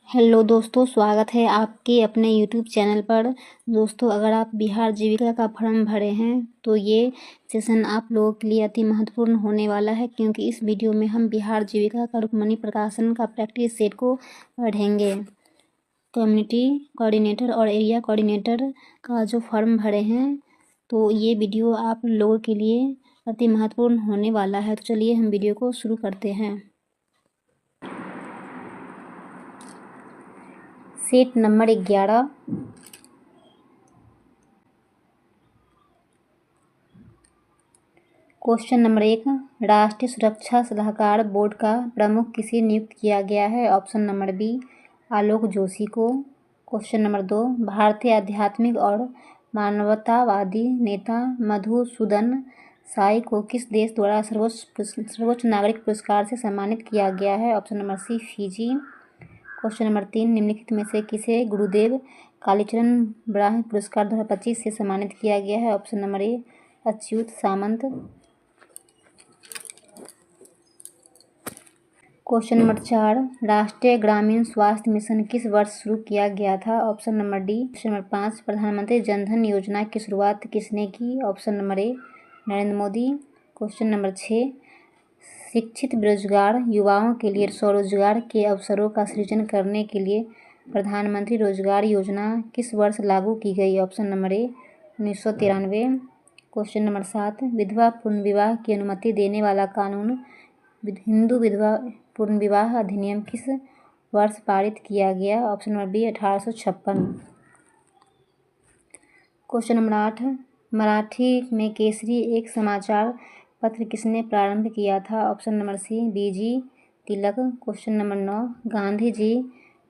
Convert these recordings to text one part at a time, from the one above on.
Hello दोस्तों, स्वागत है आपके अपने यूट्यूब चैनल पर। दोस्तों, अगर आप बिहार जीविका का फॉर्म भरे हैं तो ये सेशन आप लोगों के लिए अति महत्वपूर्ण होने वाला है, क्योंकि इस वीडियो में हम बिहार जीविका का रुक्मणी प्रकाशन का प्रैक्टिस सेट को पढ़ेंगे। कम्युनिटी कोऑर्डिनेटर और एरिया कोऑर्डिनेटर का जो फॉर्म भरे हैं तो ये वीडियो आप लोगों के लिए अति महत्वपूर्ण होने वाला है। तो चलिए हम वीडियो को शुरू करते हैं। Set number 11। क्वेश्चन नंबर 1, राष्ट्रीय सुरक्षा सलाहकार बोर्ड का प्रमुख किसे नियुक्त किया गया है? ऑप्शन नंबर बी, आलोक जोशी को। क्वेश्चन नंबर 2, भारतीय आध्यात्मिक और मानवतावादी नेता मधुसूदन साई को किस देश द्वारा सर्वोच्च नागरिक पुरस्कार से सम्मानित किया गया है? Option number C, Fiji. Question number 3, निम्नलिखित में से किसे गुरुदेव कालीचरण ब्राह्म पुरस्कार 2025 से सम्मानित किया गया है? ऑप्शन नंबर ए, अच्युत सामंत। क्वेश्चन नंबर 4, राष्ट्रीय ग्रामीण स्वास्थ्य मिशन किस वर्ष शुरू किया गया था? Option number D. Question number 5, प्रधानमंत्री जनधन योजना की शुरुआत किसने की? ऑप्शन नंबर ए, नरेंद्र मोदी। क्वेश्चन नंबर 6, शिक्षित बेरोजगार युवाओं के लिए स्वरोजगार के अवसरों का सृजन करने के लिए प्रधानमंत्री रोजगार योजना किस वर्ष लागू की गई? ऑप्शन नंबर ए, 1993। क्वेश्चन नंबर 7, विधवा पुनर्विवाह की अनुमति देने वाला कानून हिंदू विधवा पुनर्विवाह अधिनियम किस वर्ष पारित किया गया? Option number B, 1856। Question number 8, Marathi में केसरी एक समाचार पत्र किसने प्रारंभ किया था? Option number C, B G Tilak. Question number 9,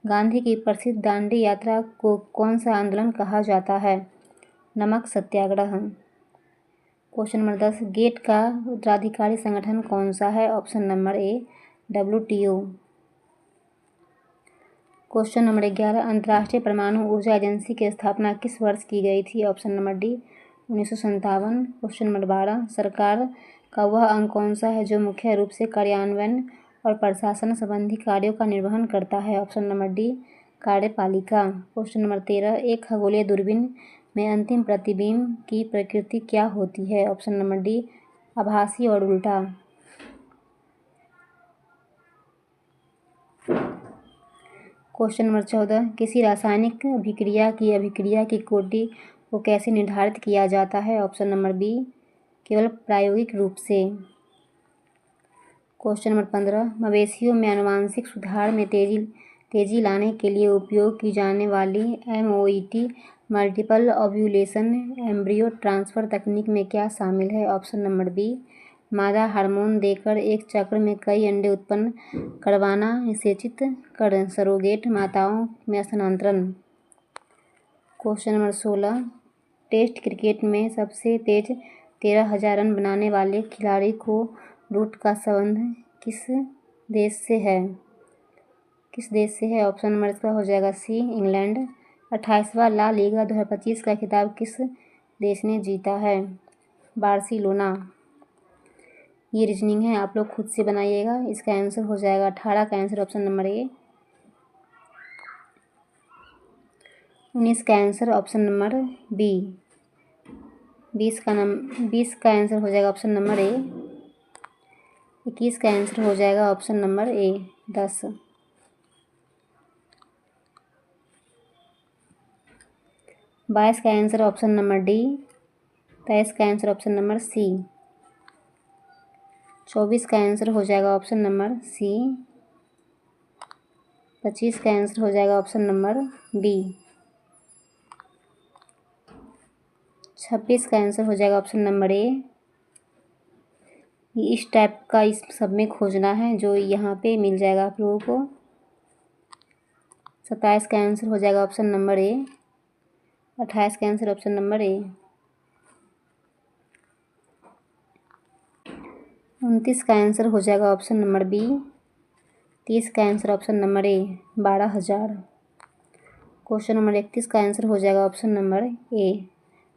Gandhi की प्रसिद्ध दांडी यात्रा को कौन सा आंदोलन कहा जाता है? नमक सत्याग्रह। क्वेश्चन नंबर 10, गेट का उत्तराधिकारी संगठन कौन सा है? ऑप्शन नंबर ए, WTO। क्वेश्चन नंबर 11, अंतर्राष्ट्रीय परमाणु ऊर्जा एजेंसी की स्थापना किस वर्ष की गई थी? Option number D, 1957। Question number 12, सरकार का वह अंग कौन सा है जो मुख्य रूप से कार्यान्वयन और प्रशासन संबंधी कार्यों का निर्वहन करता है? ऑप्शन नंबर डी, कार्यपालिका। क्वेश्चन नंबर 13, एक खगोलीय दूरबीन में अंतिम प्रतिबिंब की प्रकृति क्या होती है? ऑप्शन नंबर डी, आभासी और उल्टा। क्वेश्चन नंबर 14, किसी रासायनिक अभिक्रिया की कोटि को कैसे निर्धारित किया जाता है? ऑप्शन नंबर बी, केवल प्रायोगिक रूप से। क्वेश्चन नंबर 15, मवेशियों में आनुवंशिक सुधार में तेजी लाने के लिए उपयोग की जाने वाली MOET multiple ovulation embryo transfer तकनीक में क्या शामिल है? ऑप्शन नंबर बी, मादा हार्मोन देकर एक चक्र में कई अंडे उत्पन्न करवाना, निषेचित कर सरोगेट माताओं में स्थानांतरण। क्वेश्चन नंबर 16, टेस्ट क्रिकेट में सबसे तेज 13,000 रन बनाने वाले खिलाड़ी को रूट का संबंध किस देश से है? ऑप्शन नंबर इसका हो जाएगा सी, इंग्लैंड। 28वां ला लीगा 2025 का खिताब किस देश ने जीता है? बार्सिलोना। ये रीजनिंग है, आप लोग खुद से बनाइएगा। इसका आंसर हो जाएगा 18 का आंसर ऑप्शन नंबर ए। 19 का आंसर ऑप्शन नंबर बी। 20 का आंसर हो जाएगा ऑप्शन नंबर ए। 21 का आंसर हो जाएगा ऑप्शन नंबर ए, 10। 22 का आंसर ऑप्शन नंबर डी। 23 का आंसर ऑप्शन नंबर सी। 24 का आंसर हो जाएगा ऑप्शन नंबर सी। 25 का आंसर हो जाएगा ऑप्शन नंबर बी। 26 का आंसर हो जाएगा ऑप्शन नंबर ए। इस टाइप का इस सब में खोजना है जो यहाँ पे मिल जाएगा आप लोगों को। 27 का आंसर हो जाएगा ऑप्शन नंबर ए। 28 का आंसर ऑप्शन नंबर ए। 29 का आंसर हो जाएगा ऑप्शन नंबर बी। 30 का answer option number A, 12,000। Question number 31 का आंसर हो जाएगा ऑप्शन नंबर ए।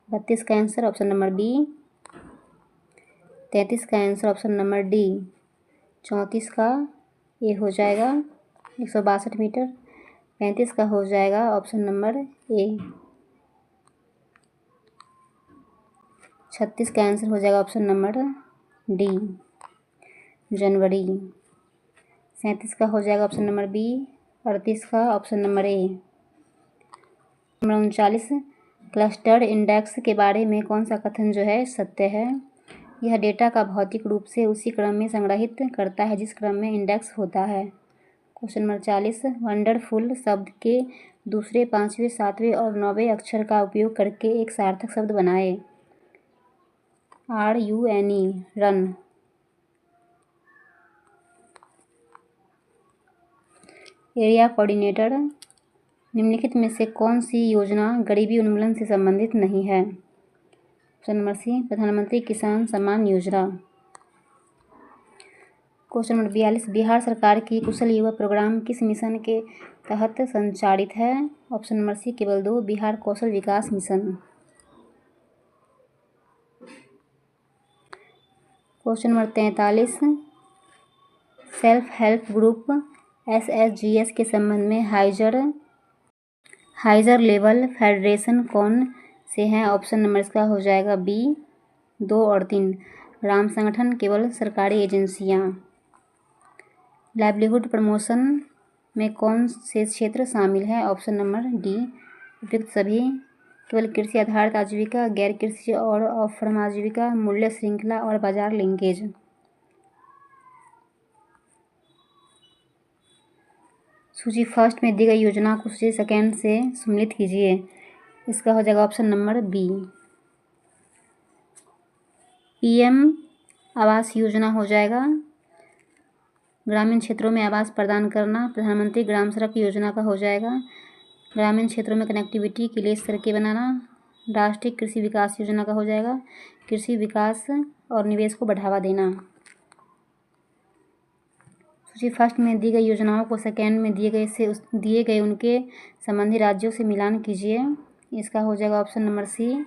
32 का आंसर ऑप्शन नंबर बी। 33 का आंसर ऑप्शन नंबर डी। 34 का ए हो जाएगा 162 मीटर। 35 का हो जाएगा ऑप्शन नंबर ए। 36 का आंसर हो जाएगा ऑप्शन नंबर डी, जनवरी। 37 का हो जाएगा ऑप्शन नंबर बी। 38 का option number A. Number 39, cluster index के बारे में कौन सा कथन जो है सत्य है? यह डेटा का भौतिक रूप से उसी क्रम में संग्रहित करता है जिस क्रम में इंडेक्स होता है। क्वेश्चन नंबर 40, वंडरफुल शब्द के दूसरे, पांचवें, सातवें और 9वें अक्षर का उपयोग करके एक सार्थक शब्द बनाए। RUNE, run. एरिया कोऑर्डिनेटर, निम्नलिखित में से कौन सी योजना गरीबी उन्मूलन से संबंधित नहीं है? ऑप्शन नंबर सी, प्रधानमंत्री किसान सम्मान योजना। क्वेश्चन नंबर 42, बिहार सरकार की कुशल युवा प्रोग्राम किस मिशन के तहत संचालित है? ऑप्शन नंबर सी केवल 2, Bihar Kaushal Vikas mission. Question number 43, self help group SHGS के संबंध में हाइजर लेवल फेडरेशन कौन से हैं? ऑप्शन नंबर इसका हो जाएगा बी, 2 और 3, ग्राम संगठन, केवल सरकारी एजेंसियां। लाइवलीहुड प्रमोशन में कौन से क्षेत्र शामिल हैं? ऑप्शन नंबर डी, उपयुक्त सभी, केवल कृषि आधारित आजीविका, गैर कृषि और ऑफ फार्म आजीविका, मूल्य श्रृंखला और बाजार लिंकेज। सूची फर्स्ट में दी गई योजना को सूची सेकेंड से सम्मिलित कीजिए। इसका हो जाएगा option number B, PM Awas Yojana हो जाएगा, ग्रामीण क्षेत्रों में आवास प्रदान करना। प्रधानमंत्री ग्राम सड़क योजना का हो जाएगा, ग्रामीण क्षेत्रों में कनेक्टिविटी के लिए सड़कें बनाना। राष्ट्रीय कृषि विकास योजना का हो जाएगा, कृषि विकास और निवेश को बढ़ावा देना। सूची फर्स्ट में दी गई योजनाओं को सेकेंड में दिए गए उनके संबंधी राज्यों से मिलान कीजिए। इसका हो जाएगा ऑप्शन नंबर सी,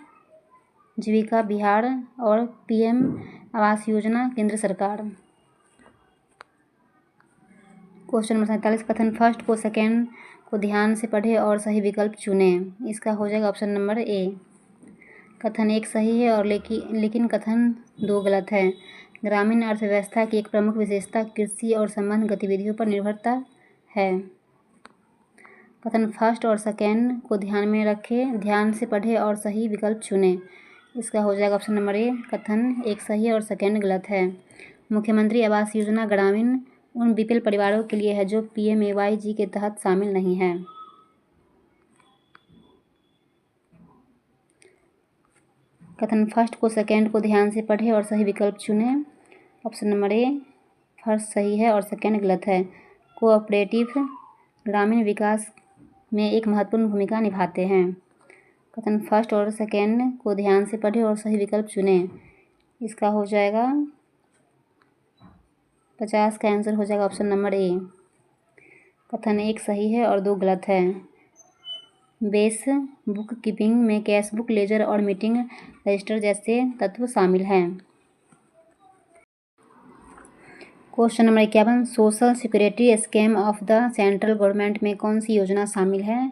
जीविका बिहार और PM आवास योजना केंद्र सरकार। क्वेश्चन नंबर 47, कथन फर्स्ट को सेकेंड को ध्यान से पढ़े और सही विकल्प चुनें। इसका हो जाएगा ऑप्शन नंबर ए। कथन 1 सही है और लेकिन कथन 2 गलत है। ग्रामीण अर्थव्यवस्था की एक प्रमुख विशेषता कृषि और संबद्ध गतिविधियों पर निर्भरता है। कथन फर्स्ट और सेकेंड को ध्यान में रखें, ध्यान से पढ़े और सही विकल्प चुनें। इसका हो जाएगा ऑप्शन नंबर ए। कथन 1 सही है और सेकेंड गलत है। मुख्यमंत्री आवास योजना ग्रामीण उन BPL परिवारों के लिए है जो PMAY के तहत शामिल नहीं है। कथन फर्स्ट को सेकेंड को ध्यान से पढ़े और सही विकल्प चुनें। ऑप्शन नंबर ए फर्स्ट सही है और सेकेंड गलत है। कोऑपरेटिव ग्रामीण विकास में एक महत्वपूर्ण भूमिका निभाते हैं। कथन फर्स्ट और सेकेंड को ध्यान से पढ़े और सही विकल्प चुनें। इसका हो जाएगा 50 का आंसर हो जाएगा ऑप्शन नंबर ए। कथन 1 सही है और 2 गलत है। बेस बुक कीपिंग में कैश बुक, लेजर और मीटिंग रजिस्टर जैसे तत्व शामिल हैं। Question number 51, social security scheme of the central government में कौन सी योजना शामिल है?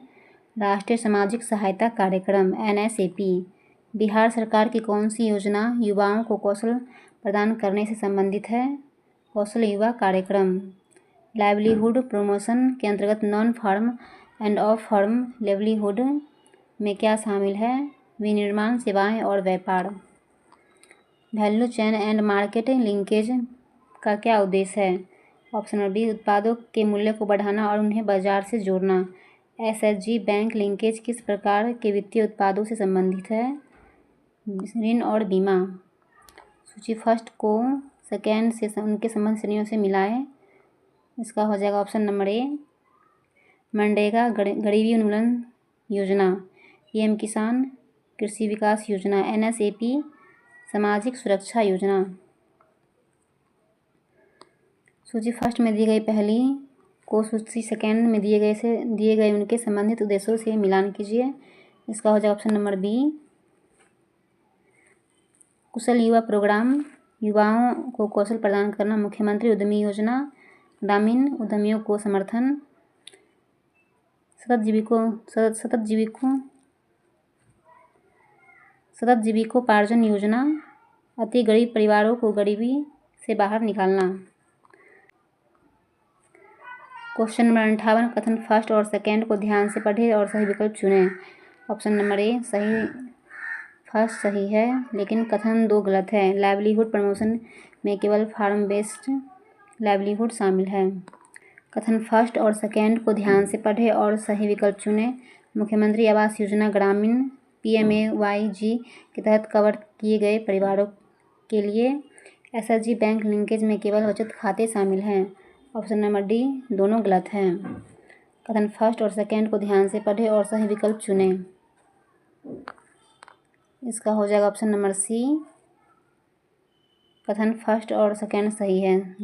राष्ट्रीय सामाजिक सहायता कार्यक्रम NSAP। बिहार सरकार की कौन सी योजना युवाओं को कौशल प्रदान करने से संबंधित है? कौशल युवा कार्यक्रम। लाइवलीहुड प्रमोशन के अंतर्गत non farm and off farm livelihood में क्या शामिल है? विनिर्माण, सेवाएं और व्यापार। Value chain and market linkage का क्या उद्देश्य है? ऑप्शन नंबर बी, उत्पादों के मूल्य को बढ़ाना और उन्हें बाजार से जोड़ना। SHG बैंक लिंकेज किस प्रकार के वित्तीय उत्पादों से संबंधित है? ऋण और बीमा। सूची फर्स्ट को सेकेंड से उनके संबंध श्रेणियों से मिलाएं। इसका हो जाएगा ऑप्शन नंबर ए। मनरेगा गरीबी उन्मूलन योजना, PM किसान कृषि विकास योजना, NSAP सामाजिक सुरक्षा योजना। सूची फर्स्ट में दी गई पहली को सूची सेकेंड में दिए गए उनके संबंधित उद्देश्यों से मिलान कीजिए। इसका हो जाएगा ऑप्शन नंबर बी। कुशल युवा प्रोग्राम, युवाओं को कौशल प्रदान करना। मुख्यमंत्री उद्यमी योजना, ग्रामीण उद्यमियों को समर्थन। सतत जीविकोपार्जन योजना, अति गरीब परिवारों को गरीबी से बाहर निकालना। क्वेश्चन नंबर 58, कथन फर्स्ट और सेकेंड को ध्यान से पढ़े और सही विकल्प चुनें। ऑप्शन नंबर ए सही, फर्स्ट सही है, लेकिन कथन 2 गलत है। लाइवलीहुड प्रमोशन में केवल फार्म बेस्ड लाइवलीहुड शामिल है। कथन फर्स्ट और सेकेंड को ध्यान से पढ़े और सही विकल्प चुनें। मुख्यमंत्री आवास योजना ग्रामीण PMAYG के तहत कवर किए गए परिवारों के लिए SHG बैंक लिंकेज में केवल बचत खाते शामिल हैं। ऑप्शन नंबर डी दोनों गलत हैं। कथन फर्स्ट और सेकेंड को ध्यान से पढ़े और सही विकल्प चुनें। इसका हो जाएगा ऑप्शन नंबर सी, कथन फर्स्ट और सेकेंड सही है।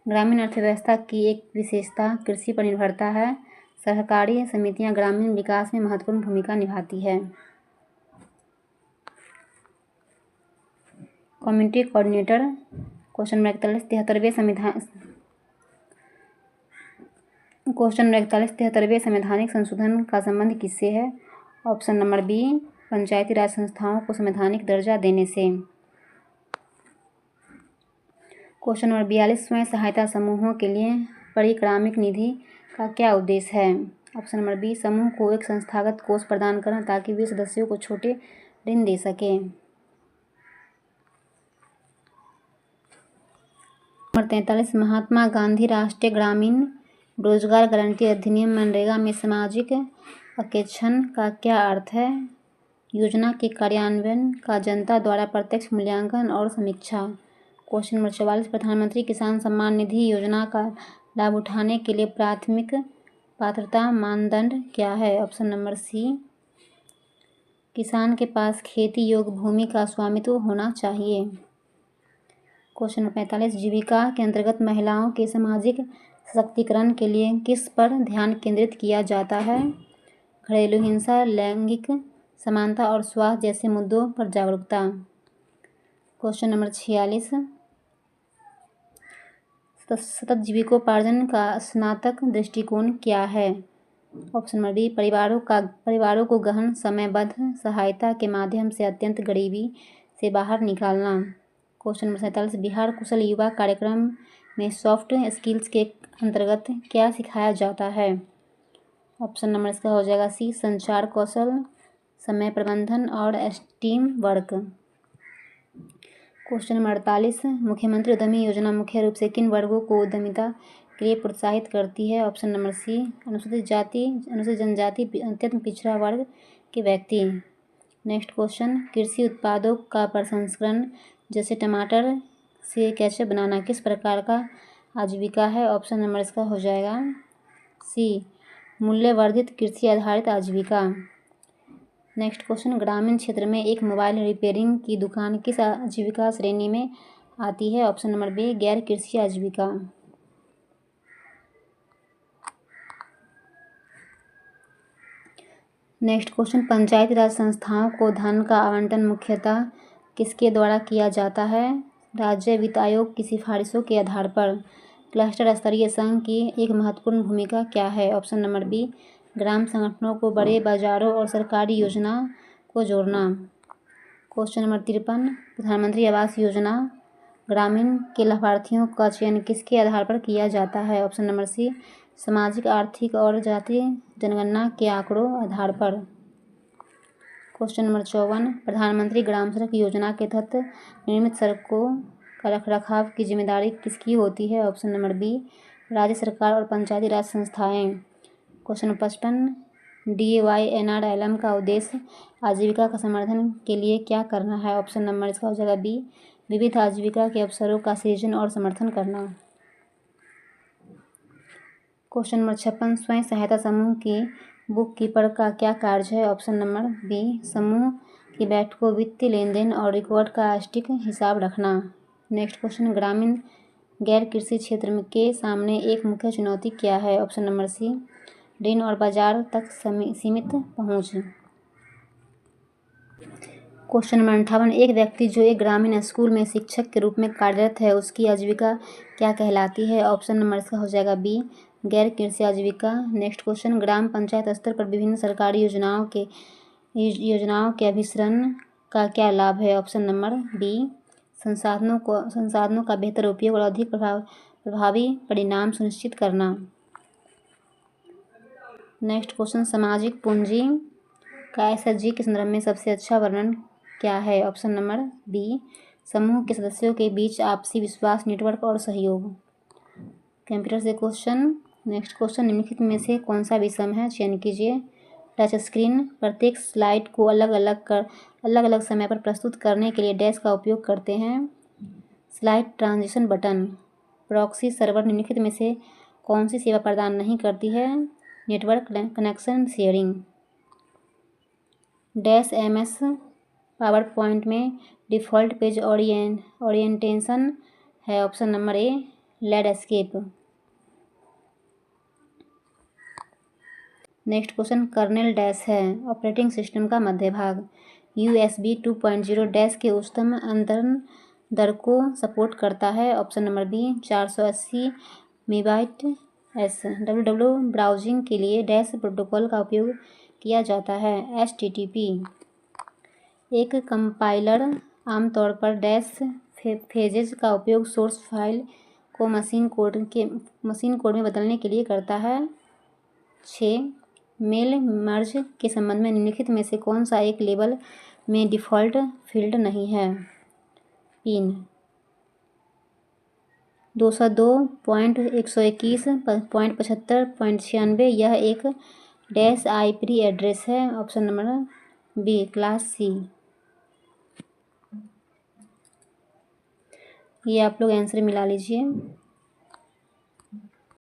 ग्रामीण अर्थव्यवस्था की एक विशेषता कृषि पर निर्भरता है। सहकारी समितियां ग्रामीण विकास में महत्वपूर्ण भूमिका निभाती है। Community coordinator. क्वेश्चन नंबर 43 संवैधानिक संशोधन का संबंध किससे है? ऑप्शन नंबर बी, पंचायती राज संस्थाओं को संवैधानिक दर्जा देने से। क्वेश्चन नंबर 42, स्वयं सहायता समूहों के लिए परिक्रामिक निधि का क्या उद्देश्य है? ऑप्शन नंबर बी, समूह को एक संस्थागत कोष प्रदान करना ताकि वे सदस्यों को छोटे ऋण दे सकें। नंबर 43, महात्मा गांधी राष्ट्रीय ग्रामीण रोजगार गारंटी अधिनियम मनरेगा में सामाजिक अंकेक्षण का क्या अर्थ है? योजना के कार्यान्वयन का जनता द्वारा प्रत्यक्ष मूल्यांकन और समीक्षा। क्वेश्चन नंबर 44, प्रधानमंत्री किसान सम्मान निधि योजना का लाभ उठाने के लिए प्राथमिक पात्रता मानदंड क्या है? ऑप्शन नंबर सी, किसान के पास खेती योग्य भूमि का स्वामित्व होना चाहिए। क्वेश्चन नंबर 45, जीविका के अंतर्गत महिलाओं के सामाजिक सशक्तिकरण के लिए किस पर ध्यान केंद्रित किया जाता है? घरेलू हिंसा, लैंगिक समानता और स्वास्थ्य जैसे मुद्दों पर जागरूकता। क्वेश्चन नंबर 46, सतत जीविकोपार्जन का स्नातक दृष्टिकोण क्या है? ऑप्शन नंबर बी, परिवारों को गहन समयबद्ध सहायता के माध्यम से अत्यंत गरीबी से बाहर निकालना। क्वेश्चन नंबर 47, बिहार कुशल युवा कार्यक्रम में सॉफ्ट स्किल्स के अंतर्गत क्या सिखाया जाता है? ऑप्शन नंबर इसका हो जाएगा सी, संचार कौशल, समय प्रबंधन और टीम वर्क। क्वेश्चन नंबर 48, मुख्यमंत्री उद्यमी योजना मुख्य रूप से किन वर्गों को उद्यमिता के लिए प्रोत्साहित करती है? ऑप्शन नंबर सी, अनुसूचित जाति, अनुसूचित जनजाति, अत्यंत पिछड़ा वर्ग के व्यक्ति। नेक्स्ट क्वेश्चन, कृषि उत्पादों का प्रसंस्करण जैसे टमाटर से केचप बनाना किस प्रकार का आजीविका है? ऑप्शन नंबर इसका हो जाएगा सी, मूल्यवर्धित कृषि आधारित आजीविका। नेक्स्ट क्वेश्चन, ग्रामीण क्षेत्र में एक मोबाइल रिपेयरिंग की दुकान किस आजीविका श्रेणी में आती है? ऑप्शन नंबर बी, गैर कृषि आजीविका। नेक्स्ट क्वेश्चन, पंचायती राज संस्थाओं को धन का आवंटन मुख्यतः किसके द्वारा किया जाता है? राज्य वित्त आयोग की सिफारिशों के आधार पर। क्लस्टर स्तरीय संघ की एक महत्वपूर्ण भूमिका क्या है? ऑप्शन नंबर बी, ग्राम संगठनों को बड़े बाजारों और सरकारी योजना को जोड़ना। क्वेश्चन नंबर 53, प्रधानमंत्री आवास योजना ग्रामीण के लाभार्थियों का चयन किसके आधार पर किया जाता है? ऑप्शन नंबर सी, सामाजिक, आर्थिक और जातीय जनगणना के आंकड़ों आधार पर। क्वेश्चन नंबर 54, प्रधानमंत्री ग्राम सड़क योजना के तहत निर्मित सड़कों का रखरखाव की जिम्मेदारी किसकी होती है? ऑप्शन नंबर बी, राज्य सरकार और पंचायती राज संस्थाएं। क्वेश्चन नंबर 55, DYNRLM का उद्देश्य आजीविका का समर्थन के लिए क्या करना है? ऑप्शन नंबर इसका हो जाएगा बी, विविध आजीविका के अवसरों का सृजन और समर्थन करना। क्वेश्चन नंबर 56, स्वयं सहायता समूह की बुक कीपर का क्या कार्य है? ऑप्शन नंबर बी, समूह की बैठकों, वित्तीय लेन देन और रिकॉर्ड का सटीक हिसाब रखना। नेक्स्ट क्वेश्चन, ग्रामीण गैर कृषि क्षेत्र के सामने एक मुख्य चुनौती क्या है? ऑप्शन नंबर सी, ऋण और बाजार तक सीमित पहुंच। क्वेश्चन नंबर 58, एक व्यक्ति जो एक ग्रामीण स्कूल में शिक्षक के रूप में कार्यरत है उसकी आजीविका क्या कहलाती है? ऑप्शन नंबर इसका हो जाएगा बी, गैर कृषि आजीविका। नेक्स्ट क्वेश्चन, ग्राम पंचायत स्तर पर विभिन्न सरकारी योजनाओं के अभिसरण का क्या लाभ है? ऑप्शन नंबर बी, संसाधनों का बेहतर उपयोग और अधिक प्रभावी परिणाम सुनिश्चित करना। नेक्स्ट क्वेश्चन, सामाजिक पूंजी का एसएचजी के संदर्भ में सबसे अच्छा वर्णन क्या है? ऑप्शन नंबर बी, समूह के सदस्यों के बीच आपसी विश्वास, नेटवर्क और सहयोग। कंप्यूटर से क्वेश्चन। नेक्स्ट क्वेश्चन, निम्नलिखित में से कौन सा विषम है? चयन कीजिए। टच स्क्रीन प्रत्येक स्लाइड को अलग अलग समय पर प्रस्तुत करने के लिए डैश का उपयोग करते हैं। Slide transition button. Proxy server निम्नलिखित में से कौन सी सेवा प्रदान नहीं करती है? Network connection sharing. Dash MS power point में डिफ़ॉल्ट पेज ओरिएंटेशन है। ऑप्शन नंबर ए, landscape. Next question, kernel dash है ऑपरेटिंग सिस्टम का मध्य भाग। USB 2.0 डैश के उच्चतम अंतरण दर को सपोर्ट करता है। Option number B, 480 megabytes. www browsing के लिए डैश प्रोटोकॉल का उपयोग किया जाता है। HTTP। एक कंपाइलर आमतौर पर डैश फेजेज का उपयोग सोर्स फाइल को मशीन कोड में बदलने के लिए करता है। 6, मेल मर्ज के संबंध में निम्नलिखित में से कौन सा एक लेबल में डिफ़ॉल्ट फील्ड नहीं है? पिन 202.121.75.96 यह एक डैश आईपी एड्रेस है। Option number B, class C. ये आप लोग आंसर मिला लीजिए।